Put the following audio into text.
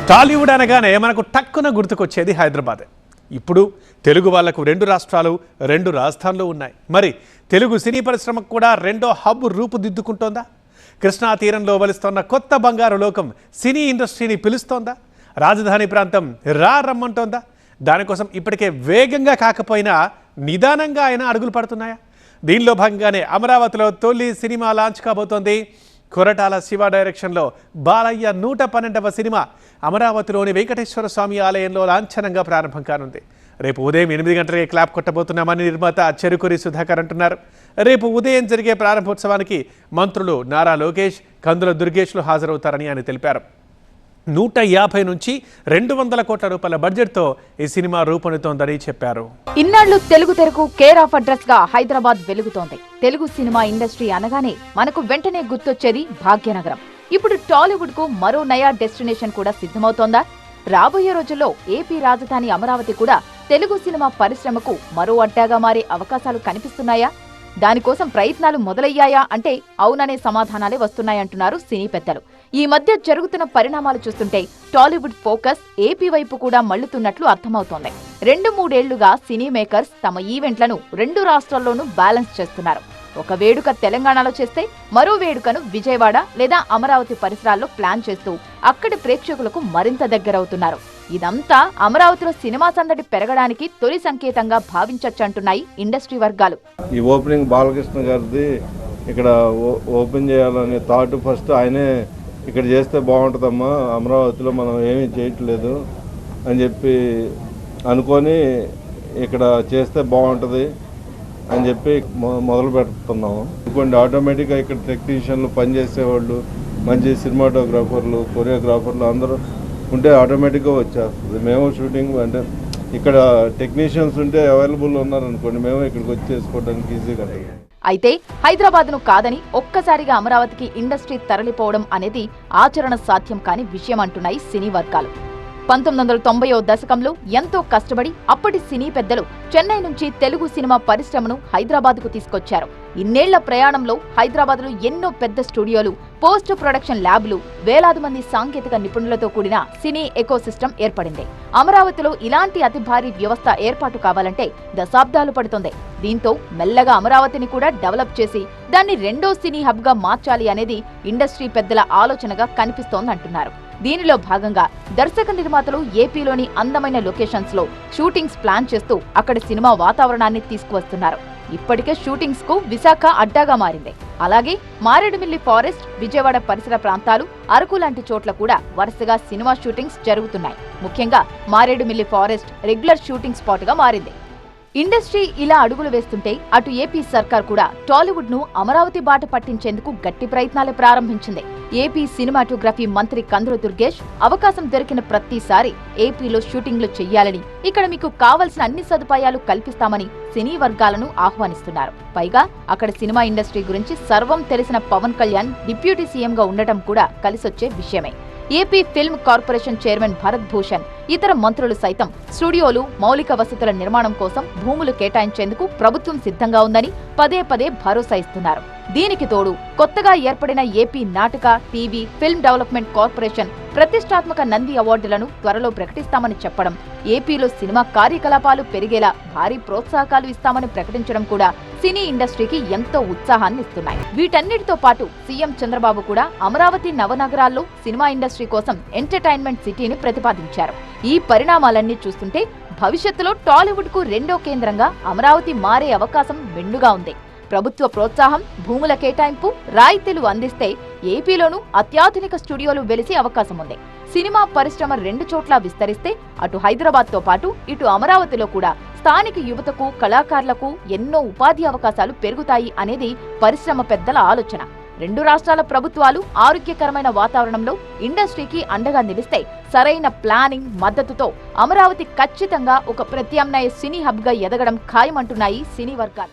టాలీవుడ్ అనగానే మనకు టక్కున గుర్తుకొచ్చేది హైదరాబాద్. ఇప్పుడు తెలుగు వాళ్లకు రెండు రాష్ట్రాలు, రెండు రాజధానులు ఉన్నాయి. మరి తెలుగు సినీ పరిశ్రమకు కూడా రెండో హబ్ రూపుదిద్దుకుంటోందా? కృష్ణా తీరంలో వలిస్తోన్న కొత్త బంగారు లోకం సినీ ఇండస్ట్రీని పిలుస్తోందా? రాజధాని ప్రాంతం రమ్మంటోందా? దానికోసం ఇప్పటికే వేగంగా కాకపోయినా నిదానంగా అయినా అడుగులు పడుతున్నాయా? దీనిలో భాగంగానే అమరావతిలో తొలి సినిమా లాంచ్ కాబోతోంది. కొరటాల శివ డైరెక్షన్లో బాలయ్య 112వ సినిమా అమరావతిలోని వెంకటేశ్వర స్వామి ఆలయంలో లాంఛనంగా ప్రారంభం కానుంది. రేపు ఉదయం 8 గంటలకే క్లాప్ కొట్టబోతున్నామని నిర్మాత చెరుకురి సుధాకర్ అంటున్నారు. రేపు ఉదయం జరిగే ప్రారంభోత్సవానికి మంత్రులు నారా లోకేష్, కందుల దుర్గేష్లు హాజరవుతారని ఆయన తెలిపారు. 150 నుంచి 200 కోట్ల రూపాయల బడ్జెట్తో ఈ సినిమా రూపొందుతోందని చెప్పారు. ఇన్నాళ్లు తెలుగు తెరకు కేర్ ఆఫ్ అడ్రస్ గా హైదరాబాద్ వెలుగుతోంది. తెలుగు సినిమా ఇండస్ట్రీ అనగానే మనకు వెంటనే గుర్తొచ్చేది భాగ్యనగరం. ఇప్పుడు టాలీవుడ్ కు మరో నయా డెస్టినేషన్ కూడా సిద్ధమవుతోందా? రాబోయే రోజుల్లో ఏపీ రాజధాని అమరావతి కూడా తెలుగు సినిమా పరిశ్రమకు మరో అడ్డాగా మారే అవకాశాలు కనిపిస్తున్నాయా? దానికోసం ప్రయత్నాలు మొదలయ్యాయా అంటే అవుననే సమాధానాలే వస్తున్నాయంటున్నారు సినీ పెద్దలు. ఈ మధ్య జరుగుతున్న పరిణామాలు చూస్తుంటే టాలీవుడ్ ఫోకస్ ఏపీ వైపు కూడా మళ్లుతున్నట్లు అర్థమవుతోంది. 2-3 ఏళ్లుగా సినీ మేకర్స్ తమ ఈవెంట్లను రెండు రాష్ట్రాల్లోనూ బ్యాలెన్స్ చేస్తున్నారు. ఒక వేడుక తెలంగాణలో చేస్తే మరో వేడుకను విజయవాడ లేదా అమరావతి పరిసరాల్లో ప్లాన్ చేస్తూ అక్కడి ప్రేక్షకులకు మరింత దగ్గరవుతున్నారు. ఇదంతా అమరావతిలో సినిమా సందడి పెరగడానికి తొలి సంకేతంగా భావించొచ్చంటున్నాయి ఇండస్ట్రీ వర్గాలు. ఈ ఓపెనింగ్ బాలకృష్ణ గారిది ఇక్కడ ఓపెన్ చేయాలనే థాట్ ఫస్ట్ ఆయనే ఇక్కడ చేస్తే బాగుంటుందమ్మా, అమరావతిలో మనం ఏమీ చేయట్లేదు అని చెప్పి అనుకొని ఇక్కడ చేస్తే బాగుంటుంది అని చెప్పి మొదలు పెడుతున్నాము. ఇంకొంచెం ఆటోమేటిక్గా ఇక్కడ టెక్నీషియన్లు పనిచేసేవాళ్ళు, మంచి సినిమాటోగ్రాఫర్లు, కొరియోగ్రాఫర్లు అందరూ ఉంటే ఆటోమేటిక్గా వచ్చేస్తుంది. మేము షూటింగ్ అంటే ఇక్కడ టెక్నీషియన్స్ ఉంటే అవైలబుల్ ఉన్నారనుకోండి, మేము ఇక్కడికి వచ్చి చేసుకోవడానికి ఈజీగా. అయితే హైదరాబాద్ను కాదని ఒక్కసారిగా అమరావతికి ఇండస్ట్రీ తరలిపోవడం అనేది ఆచరణ సాధ్యం కాని విషయం అంటున్నాయి సినీ వర్గాలు. 1990వ దశకంలో ఎంతో కష్టపడి అప్పటి సినీ పెద్దలు చెన్నై నుంచి తెలుగు సినిమా పరిశ్రమను హైదరాబాద్కు తీసుకొచ్చారు. ఇన్నేళ్ల ప్రయాణంలో హైదరాబాద్లో ఎన్నో పెద్ద స్టూడియోలు, పోస్ట్ ప్రొడక్షన్ ల్యాబ్లు, వేలాది మంది సాంకేతిక నిపుణులతో కూడిన సినీ ఎకోసిస్టమ్ ఏర్పడింది. అమరావతిలో ఇలాంటి అతి భారీ వ్యవస్థ ఏర్పాటు కావాలంటే దశాబ్దాలు పడుతుంది. దీంతో మెల్లగా అమరావతిని కూడా డెవలప్ చేసి దాన్ని రెండో సినీ హబ్గా మార్చాలి అనేది ఇండస్ట్రీ పెద్దల ఆలోచనగా కనిపిస్తోందంటున్నారు. దీనిలో భాగంగా దర్శక నిర్మాతలు ఏపీలోని అందమైన లొకేషన్స్ లో షూటింగ్స్ ప్లాన్ చేస్తూ అక్కడి సినిమా వాతావరణాన్ని తీసుకువస్తున్నారు. ఇప్పటికే షూటింగ్స్ కు విశాఖ అడ్డాగా మారింది. అలాగే మారేడుమిల్లి ఫారెస్ట్, విజయవాడ పరిసర ప్రాంతాలు, అరకు లాంటి చోట్ల కూడా వరుసగా సినిమా షూటింగ్స్ జరుగుతున్నాయి. ముఖ్యంగా Maredumilli forest regular shooting spot గా మారింది. ఇండస్ట్రీ ఇలా అడుగులు వేస్తుంటే అటు ఏపీ సర్కార్ కూడా టాలీవుడ్ ను అమరావతి బాట పట్టించేందుకు గట్టి ప్రయత్నాలు ప్రారంభించింది. ఏపీ సినిమాటోగ్రఫీ మంత్రి కందుల దుర్గేష్ అవకాశం దొరికిన ప్రతిసారి ఏపీలో షూటింగ్లు చెయ్యాలని, ఇక్కడ మీకు కావలసిన అన్ని సదుపాయాలు కల్పిస్తామని సినీ వర్గాలను ఆహ్వానిస్తున్నారు. పైగా అక్కడ సినిమా ఇండస్ట్రీ గురించి సర్వం తెలిసిన పవన్ కళ్యాణ్ డిప్యూటీ సీఎంగా ఉండటం కూడా కలిసొచ్చే విషయమే. AP film corporation chairman Bharat Bhushan, ఇతర మంత్రులు సైతం స్టూడియోలు, మౌలిక వసతుల నిర్మాణం కోసం భూములు కేటాయించేందుకు ప్రభుత్వం సిద్ధంగా ఉందని పదే పదే భరోసా ఇస్తున్నారు. దీనికి తోడు కొత్తగా ఏర్పడిన ఏపీ నాటక, టీవీ, ఫిల్మ్ డెవలప్మెంట్ కార్పొరేషన్ ప్రతిష్టాత్మక నంది అవార్డులను త్వరలో ప్రకటిస్తామని చెప్పడం, ఏపీలో సినిమా కార్యకలాపాలు పెరిగేలా భారీ ప్రోత్సాహకాలు ఇస్తామని ప్రకటించడం కూడా సినీ ఇండస్ట్రీకి ఎంతో ఉత్సాహాన్ని ఇస్తున్నాయి. వీటన్నిటితో పాటు సీఎం చంద్రబాబు కూడా అమరావతి నవనగరాల్లో సినిమా ఇండస్ట్రీ కోసం ఎంటర్టైన్మెంట్ సిటీని ప్రతిపాదించారు. ఈ పరిణామాలన్నీ చూస్తుంటే భవిష్యత్తులో టాలీవుడ్ కు రెండో కేంద్రంగా అమరావతి మారే అవకాశం మెండుగా ఉంది. ప్రభుత్వ ప్రోత్సాహం, భూముల కేటాయింపు, రాయితీలు అందిస్తే ఏపీలోనూ అత్యాధునిక స్టూడియోలు వెలిసే అవకాశం ఉంది. సినిమా పరిశ్రమ రెండు చోట్ల విస్తరిస్తే అటు హైదరాబాద్ తో పాటు ఇటు అమరావతిలో కూడా స్థానిక యువతకు, కళాకారులకు ఎన్నో ఉపాధి అవకాశాలు పెరుగుతాయి అనేది పరిశ్రమ పెద్దల ఆలోచన. రెండు రాష్ట్రాల ప్రభుత్వాలు ఆరోగ్యకరమైన వాతావరణంలో ఇండస్ట్రీకి అండగా నిలిస్తే సరైన ప్లానింగ్, మద్దతుతో అమరావతి ఖచ్చితంగా ఒక ప్రత్యామ్నాయ సినీ హబ్గా ఎదగడం ఖాయమంటున్నాయి సినీ వర్గాలు.